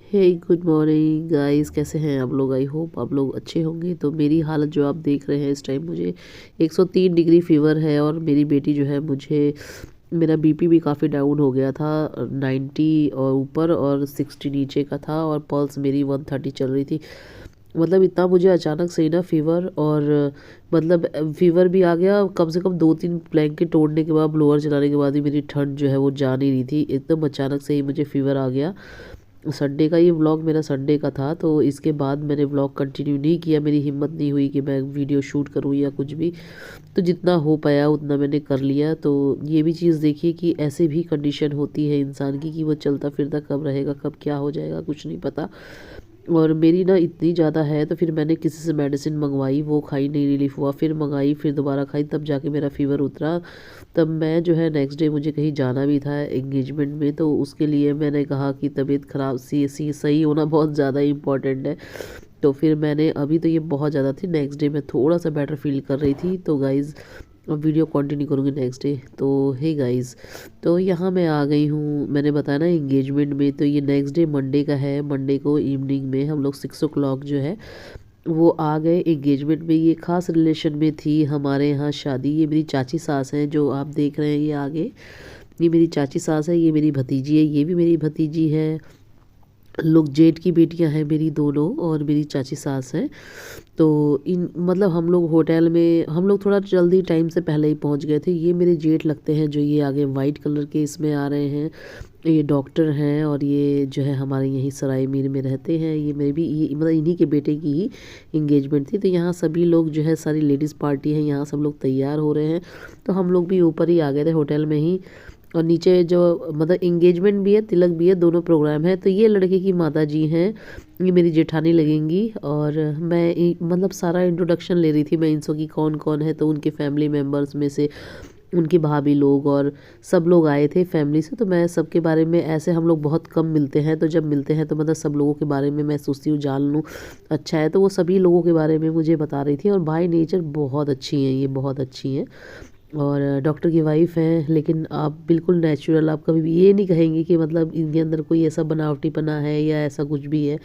हे good morning guys, कैसे हैं आप लोग। आई होप आप लोग अच्छे होंगे। तो मेरी हालत जो आप देख रहे हैं इस टाइम, मुझे 103 डिग्री फीवर है और मेरी बेटी जो है, मुझे मेरा बीपी भी काफ़ी डाउन हो गया था। 90 और ऊपर और 60 नीचे का था और पल्स मेरी 130 चल रही थी। मतलब इतना मुझे अचानक से ही ना फीवर और मतलब फीवर भी आ गया। कम से कम 2-3 ब्लैंकेट तोड़ने के बाद, ब्लोअर चलाने के बाद ही मेरी ठंड जो है वो जा नहीं रही थी। एकदम अचानक से ही मुझे फीवर आ गया। संडे का ये व्लॉग मेरा संडे का था, तो इसके बाद मैंने व्लॉग कंटिन्यू नहीं किया। मेरी हिम्मत नहीं हुई कि मैं वीडियो शूट करूँ या कुछ भी। तो जितना हो पाया उतना मैंने कर लिया। तो ये भी चीज़ देखिए कि ऐसे भी कंडीशन होती है इंसान की कि वो चलता फिरता कब रहेगा, कब क्या हो जाएगा, कुछ नहीं पता। और मेरी ना इतनी ज़्यादा है तो फिर मैंने किसी से मेडिसिन मंगवाई, वो खाई, नहीं रिलीफ हुआ। फिर मंगाई, फिर दोबारा खाई, तब जाके मेरा फ़ीवर उतरा। तब मैं जो है नेक्स्ट डे मुझे कहीं जाना भी था एंगेजमेंट में, तो उसके लिए मैंने कहा कि तबीयत ख़राब सी सही होना बहुत ज़्यादा इम्पॉर्टेंट है। तो फिर मैंने, अभी तो ये बहुत ज़्यादा थी, नेक्स्ट डे मैं थोड़ा सा बेटर फील कर रही थी। तो गाइज़ अब वीडियो कंटिन्यू करूँगी नेक्स्ट डे। तो हे गाइस, तो यहाँ मैं आ गई हूँ, मैंने बताया ना एंगेजमेंट में। तो ये नेक्स्ट डे मंडे का है। मंडे को इवनिंग में हम लोग 6 o'clock जो है वो आ गए एंगेजमेंट में। ये ख़ास रिलेशन में थी हमारे यहाँ शादी। ये मेरी चाची सास हैं जो आप देख रहे हैं ये आगे। ये मेरी चाची सास है, ये मेरी भतीजी है, ये भी मेरी भतीजी है। लोग जेठ की बेटियां हैं मेरी दोनों, और मेरी चाची सास हैं। तो इन मतलब हम लोग होटल में, हम लोग थोड़ा जल्दी टाइम से पहले ही पहुंच गए थे। ये मेरे जेठ लगते हैं जो ये आगे वाइट कलर के इसमें आ रहे हैं। ये डॉक्टर हैं और ये जो है हमारे यहीं सराय मीर में रहते हैं। ये मेरे भी ये मतलब इन्हीं के बेटे की ही इंगेजमेंट थी। तो यहाँ सभी लोग जो है, सारी लेडीज़ पार्टी है, यहाँ सब लोग तैयार हो रहे हैं। तो हम लोग भी ऊपर ही आ गए थे होटल में ही। और नीचे जो मतलब इंगेजमेंट भी है, तिलक भी है, दोनों प्रोग्राम है। तो ये लड़के की माता जी हैं, ये मेरी जेठानी लगेंगी। और मैं मतलब सारा इंट्रोडक्शन ले रही थी मैं इनसो की कौन कौन है। तो उनके फैमिली मेम्बर्स में से उनकी भाभी लोग और सब लोग आए थे फैमिली से। तो मैं सबके बारे में, ऐसे हम लोग बहुत कम मिलते हैं, तो जब मिलते हैं तो मतलब सब लोगों के बारे में मैं सोचती हूँ जान लूँ अच्छा है। तो वो सभी लोगों के बारे में मुझे बता रही थी। और बाय नेचर बहुत अच्छी हैं, ये बहुत अच्छी हैं और डॉक्टर की वाइफ हैं। लेकिन आप बिल्कुल नेचुरल, आप कभी भी ये नहीं कहेंगे कि मतलब इनके अंदर कोई ऐसा बनावटीपना है या ऐसा कुछ भी है।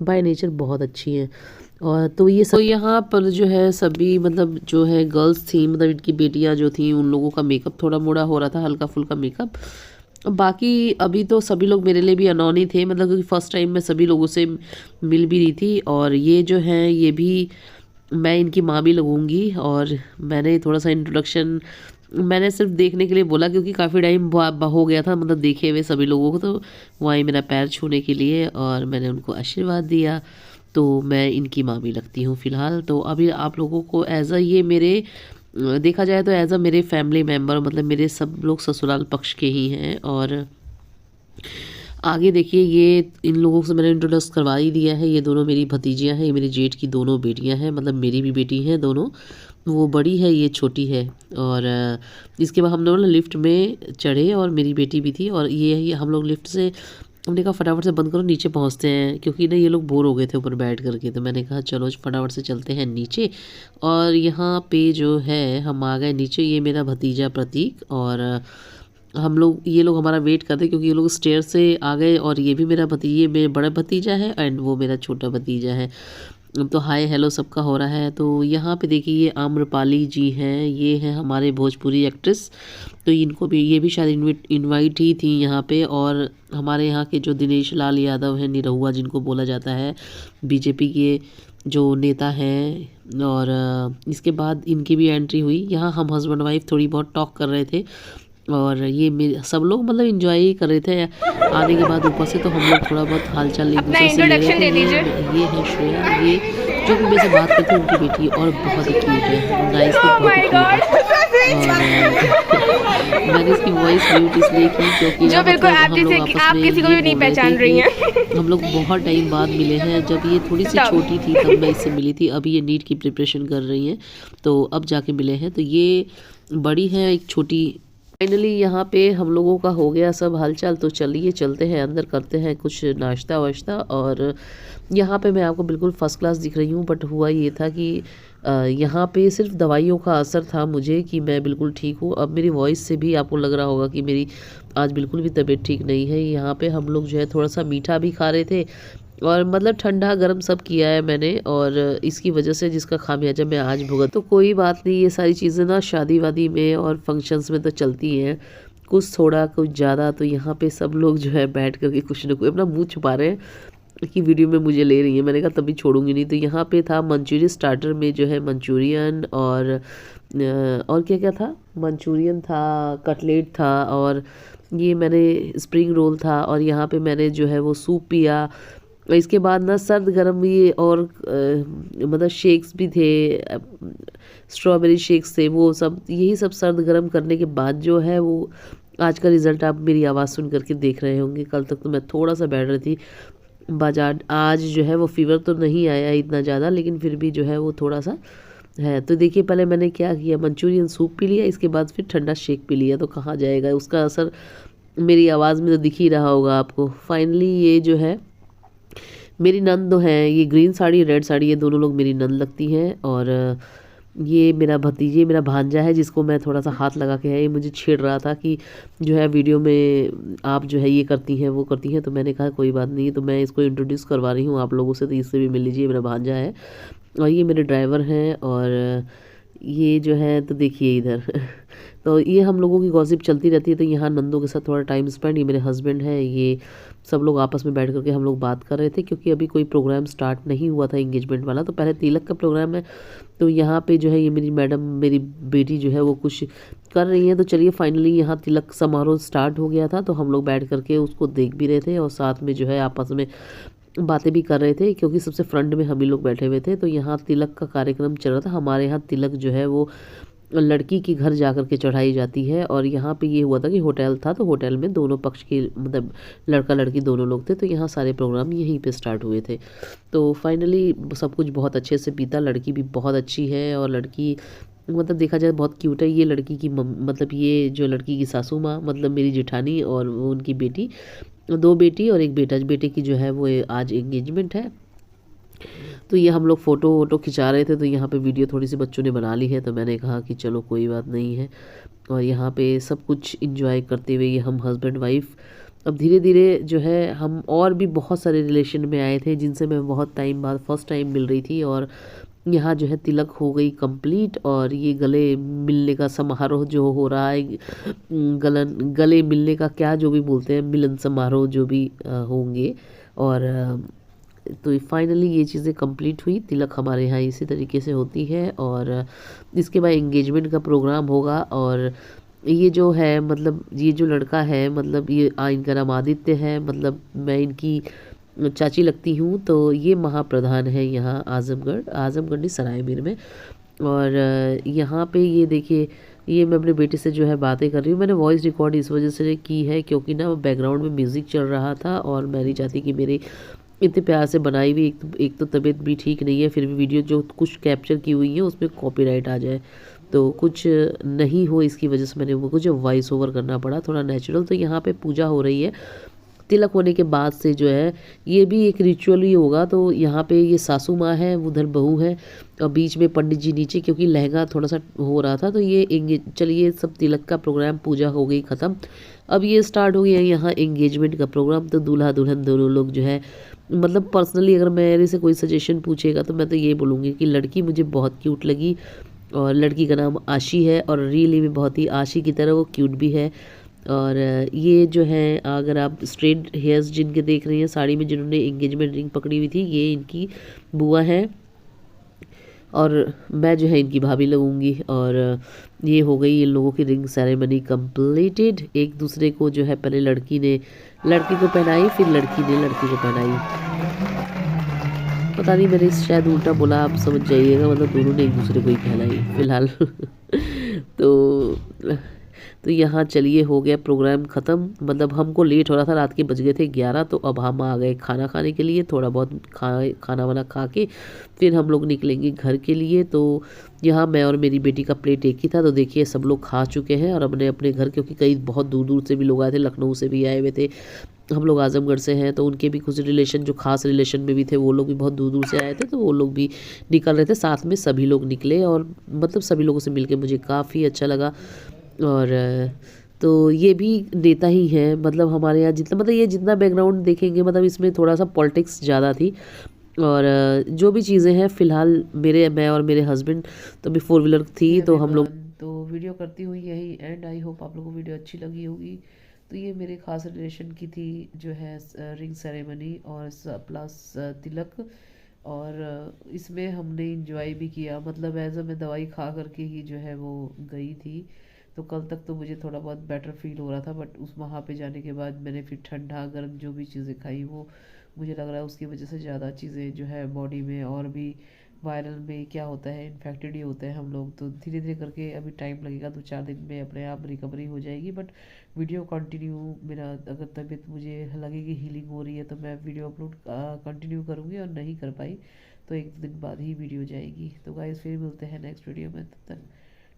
बाय नेचर बहुत अच्छी हैं। और तो ये सब, तो यहाँ पर जो है सभी मतलब जो है गर्ल्स थी, मतलब इनकी बेटियाँ जो थी, उन लोगों का मेकअप थोड़ा मोड़ा हो रहा था, हल्का फुल्का मेकअप। बाकी अभी तो सभी लोग मेरे लिए भी अनोन ही थे, मतलब क्योंकि फ़र्स्ट टाइम मैं सभी लोगों से मिल भी रही थी। और ये जो हैं ये भी, मैं इनकी माँ भी लगूंगी। और मैंने थोड़ा सा इंट्रोडक्शन मैंने सिर्फ देखने के लिए बोला, क्योंकि काफ़ी टाइम हो गया था मतलब देखे हुए सभी लोगों को। तो वहीं मेरा पैर छूने के लिए और मैंने उनको आशीर्वाद दिया। तो मैं इनकी माँ भी लगती हूँ फ़िलहाल। तो अभी आप लोगों को एज अ, ये मेरे देखा जाए तो एज अ मेरे फैमिली मेम्बर, मतलब मेरे सब लोग ससुराल पक्ष के ही हैं। और आगे देखिए, ये इन लोगों से मैंने इंट्रोड्यूस करवा ही दिया है। ये दोनों मेरी भतीजियाँ हैं, ये मेरी जेठ की दोनों बेटियाँ हैं, मतलब मेरी भी बेटी हैं दोनों। वो बड़ी है, ये छोटी है। और इसके बाद हम लोग लिफ्ट में चढ़े और मेरी बेटी भी थी। और ये हम लोग लिफ्ट से, हमने कहा फटाफट से बंद करो, नीचे पहुंचते हैं, क्योंकि ना ये लोग बोर हो गए थे ऊपर बैठ करके। तो मैंने कहा चलो फटाफट से चलते हैं नीचे। और यहाँ पे जो है हम आ गए नीचे। ये मेरा भतीजा प्रतीक और हम लोग, ये लोग हमारा वेट करते, क्योंकि ये लोग स्टेयर से आ गए। और ये भी मेरा ये मेरा बड़ा भतीजा है एंड वो मेरा छोटा भतीजा है। तो हाय हेलो सबका हो रहा है। तो यहाँ पे देखिए, ये आम्रपाली जी हैं, ये हैं हमारे भोजपुरी एक्ट्रेस। तो इनको भी, ये भी शायद इनवाइट ही थी यहाँ पे। और हमारे यहाँ के जो दिनेश लाल यादव हैं, निरहुआ जिनको बोला जाता है, बीजेपी के जो नेता हैं। और इसके बाद इनकी भी एंट्री हुई। यहाँ हम हस्बैंड वाइफ थोड़ी बहुत टॉक कर रहे थे। और ये मेरे सब लोग मतलब इंजॉय ही कर रहे थे आने के बाद ऊपर से। तो हम लोग थोड़ा बहुत हालचाल एक दूसरे से ले रहे थे। ये है श्रेया, ये जो भी मेरे से बात करती है उनकी बेटी, और बहुत ही क्यूट है, नाइस भी बहुत ही क्यूट है। और मैंने इसकी वॉइस म्यूट इसलिए की क्योंकि जो बिल्कुल मतलब आप हम लोग जैसे आपस आप में किसी को ये भी नहीं बोल रहे पहचान थे रही हैं। कि हम लोग बहुत टाइम बाद मिले हैं। जब ये थोड़ी सी छोटी थी तब मैं इससे मिली थी, अभी ये नीट की प्रिपरेशन कर रही हैं, तो अब जाके मिले हैं। तो ये बड़ी है, एक छोटी फाइनली यहाँ पे हम लोगों का हो गया सब हालचाल, तो चलिए चलते हैं अंदर, करते हैं कुछ नाश्ता वाश्ता। और यहाँ पे मैं आपको बिल्कुल फ़र्स्ट क्लास दिख रही हूँ, बट हुआ ये था कि यहाँ पे सिर्फ दवाइयों का असर था मुझे कि मैं बिल्कुल ठीक हूँ। अब मेरी वॉइस से भी आपको लग रहा होगा कि मेरी आज बिल्कुल भी तबीयत ठीक नहीं है। यहाँ पे हम लोग जो है थोड़ा सा मीठा भी खा रहे थे और मतलब ठंडा गर्म सब किया है मैंने, और इसकी वजह से जिसका खामियाजा मैं आज भुगत। तो कोई बात नहीं, ये सारी चीज़ें ना शादी वादी में और फंक्शंस में तो चलती हैं, कुछ थोड़ा कुछ ज़्यादा। तो यहाँ पे सब लोग जो है बैठ करके कुछ ना कुछ अपना मुंह छुपा रहे हैं कि वीडियो में मुझे ले रही है। मैंने कहा तभी छोड़ूंगी नहीं। तो यहाँ पे था मंचूरियन, स्टार्टर में जो है मंचूरियन और क्या क्या था, मंचूरियन था, कटलेट था, और ये मैंने स्प्रिंग रोल था, और यहाँ पे मैंने जो है वो सूप पिया। इसके बाद ना सर्द गर्म भी और मतलब शेक्स भी थे, स्ट्रॉबेरी शेक्स थे, वो सब, यही सब सर्द गर्म करने के बाद जो है वो आज का रिज़ल्ट आप मेरी आवाज़ सुन करके देख रहे होंगे। कल तक तो मैं थोड़ा सा बैठ रही थी बाजार, आज जो है वो फीवर तो नहीं आया इतना ज़्यादा, लेकिन फिर भी जो है वो थोड़ा सा है। तो देखिए पहले मैंने क्या किया, मंचूरियन सूप पी लिया, इसके बाद फिर ठंडा शेक पी लिया। तो कहाँ जाएगा उसका असर, मेरी आवाज़ में तो दिख ही रहा होगा आपको। फाइनली ये जो है मेरी नंद हैं, ये ग्रीन साड़ी रेड साड़ी, ये दोनों लोग मेरी नंद लगती हैं। और ये मेरा भतीजे, मेरा भांजा है जिसको मैं थोड़ा सा हाथ लगा के है, ये मुझे छेड़ रहा था कि जो है वीडियो में आप जो है ये करती हैं वो करती हैं। तो मैंने कहा कोई बात नहीं, तो मैं इसको इंट्रोड्यूस करवा रही हूँ आप लोगों से, तो इससे भी मिल लीजिए, मेरा भांजा है और ये मेरे ड्राइवर हैं। और ये जो है तो देखिए इधर तो ये हम लोगों की गॉसिप चलती रहती है। तो यहाँ नंदों के साथ थोड़ा टाइम स्पेंड, ये मेरे हस्बैंड है, ये सब लोग आपस में बैठ करके हम लोग बात कर रहे थे, क्योंकि अभी कोई प्रोग्राम स्टार्ट नहीं हुआ था एंगेजमेंट वाला, तो पहले तिलक का प्रोग्राम है। तो यहाँ पे जो है ये मेरी मैडम, मेरी बेटी जो है वो कुछ कर रही है। तो चलिए फाइनली यहाँ तिलक समारोह स्टार्ट हो गया था, तो हम लोग बैठ करके उसको देख भी रहे थे और साथ में जो है आपस में बातें भी कर रहे थे, क्योंकि सबसे फ्रंट में हम ही लोग बैठे हुए थे। तो यहाँ तिलक का कार्यक्रम चल रहा था। हमारे यहाँ तिलक जो है वो लड़की के घर जा कर के चढ़ाई जाती है, और यहाँ पे ये हुआ था कि होटल था, तो होटल में दोनों पक्ष के मतलब लड़का लड़की दोनों लोग थे, तो यहाँ सारे प्रोग्राम यहीं पे स्टार्ट हुए थे। तो फाइनली सब कुछ बहुत अच्छे से बीता। लड़की भी बहुत अच्छी है, और लड़की मतलब देखा जाए बहुत क्यूट है। ये लड़की की मतलब ये जो लड़की की सासू माँ मतलब मेरी जेठानी, और वो उनकी बेटी, दो बेटी और एक बेटा। बेटे की जो है वो आज एंगेजमेंट है। तो ये हम लोग फ़ोटो वोटो खिंचा रहे थे, तो यहाँ पे वीडियो थोड़ी सी बच्चों ने बना ली है, तो मैंने कहा कि चलो कोई बात नहीं है। और यहाँ पे सब कुछ इंजॉय करते हुए ये हम हस्बैंड वाइफ, अब धीरे धीरे जो है हम और भी बहुत सारे रिलेशन में आए थे जिनसे मैं बहुत टाइम बाद फर्स्ट टाइम मिल रही थी। और यहाँ जो है तिलक हो गई कंप्लीट, और ये गले मिलने का समारोह जो हो रहा है, गले मिलने का क्या जो भी बोलते हैं, मिलन समारोह जो भी होंगे। और तो फाइनली ये चीज़ें कंप्लीट हुई। तिलक हमारे यहाँ इसी तरीके से होती है, और इसके बाद एंगेजमेंट का प्रोग्राम होगा। और ये जो है मतलब ये जो लड़का है मतलब ये इनका नाम आदित्य है, मतलब मैं इनकी चाची लगती हूँ। तो ये महाप्रधान है यहाँ आजमगढ़ नहीं, सरायमीर में। और यहाँ पे ये देखिए, ये मैं अपने बेटे से जो है बातें कर रही हूँ। मैंने वॉइस रिकॉर्ड इस वजह से की है क्योंकि ना बैकग्राउंड में म्यूज़िक चल रहा था, और मैं नहीं चाहती कि मेरे इतने प्यार से बनाई हुई एक तो तबीयत भी ठीक नहीं है, फिर भी वीडियो जो कुछ कैप्चर की हुई है उसमें कॉपीराइट आ जाए, तो कुछ नहीं हो, इसकी वजह से मैंने वो कुछ वॉइस ओवर करना पड़ा थोड़ा नेचुरल। तो यहाँ पे पूजा हो रही है। तिलक होने के बाद से जो है ये भी एक रिचुअल ही होगा। तो यहाँ पे ये सासू माँ है, उधर बहू है, और बीच में पंडित जी नीचे, क्योंकि लहंगा थोड़ा सा हो रहा था। तो ये चलिए सब तिलक का प्रोग्राम पूजा हो गई ख़त्म। अब ये स्टार्ट हो गया यहाँ एंगेजमेंट का प्रोग्राम। तो दूल्हा दुल्हन दोनों लोग जो है मतलब पर्सनली अगर मेरे से कोई सजेशन पूछेगा तो मैं तो ये बोलूँगी कि लड़की मुझे बहुत क्यूट लगी, और लड़की का नाम आशी है, और रियली में बहुत ही आशी की तरह वो क्यूट भी है। और ये जो है अगर आप स्ट्रेट हेयर्स जिनके देख रही हैं साड़ी में, जिन्होंने एंगेजमेंट रिंग पकड़ी हुई थी, ये इनकी बुआ है, और मैं जो है इनकी भाभी लगूंगी। और ये हो गई इन लोगों की रिंग सेरेमनी कंप्लीटेड। एक दूसरे को जो है पहले लड़की ने लड़की को पहनाई, फिर लड़की ने लड़की को पहनाई। पता नहीं मैंने शायद उल्टा बोला, आप समझ जाइएगा, मतलब दोनों ने एक दूसरे को ही पहनाई फिलहाल तो तो यहाँ चलिए हो गया प्रोग्राम ख़त्म, मतलब हमको लेट हो रहा था, रात के बज गए थे 11, तो अब हम आ गए खाना खाने के लिए। थोड़ा बहुत खाना वाना खा के फिर हम लोग निकलेंगे घर के लिए। तो यहाँ मैं और मेरी बेटी का प्लेट एक ही था, तो देखिए सब लोग खा चुके हैं और अपने अपने घर, क्योंकि कई बहुत दूर दूर से भी लोग आए थे, लखनऊ से भी आए हुए थे, हम लोग आजमगढ़ से हैं, तो उनके भी कुछ रिलेशन जो खास रिलेशन में भी थे वो लोग भी बहुत दूर दूर से आए थे, तो वो लोग भी निकल रहे थे साथ में, सभी लोग निकले और मतलब सभी लोगों से मिलके मुझे काफ़ी अच्छा लगा। और तो ये भी नेता ही हैं, मतलब हमारे यहाँ जितना, मतलब ये जितना बैकग्राउंड देखेंगे, मतलब इसमें थोड़ा सा पॉलिटिक्स ज़्यादा थी। और जो भी चीज़ें हैं फ़िलहाल मैं और मेरे हस्बैंड तो अभी 4 व्हीलर थी, तो हम लोग तो वीडियो करती हुई यही एंड। आई होप आप लोगों को वीडियो अच्छी लगी होगी। तो ये मेरे खास रिलेशन की थी जो है रिंग सेरेमनी और प्लस तिलक। और इसमें हमने इंजॉय भी किया, मतलब एज मैं दवाई खा करके ही जो है वो गई थी, तो कल तक तो मुझे थोड़ा बहुत बेटर फील हो रहा था, बट उस वहाँ पे जाने के बाद मैंने फिर ठंडा गर्म जो भी चीज़ें खाई वो मुझे लग रहा है उसकी वजह से ज़्यादा चीज़ें जो है बॉडी में, और भी वायरल में क्या होता है, इन्फेक्टेड ही होते हैं हम लोग, तो धीरे धीरे करके अभी टाइम लगेगा, 2-4 दिन में अपने आप रिकवरी हो जाएगी। बट वीडियो कंटिन्यू, मेरा अगर तबीयत मुझे लगेगी हीलिंग हो रही है तो मैं वीडियो अपलोड कंटिन्यू करूँगी, और नहीं कर पाई तो 1 दिन बाद ही वीडियो जाएगी। तो गाइस फिर मिलते हैं नेक्स्ट वीडियो में, तब तक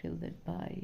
टिल देन बाय।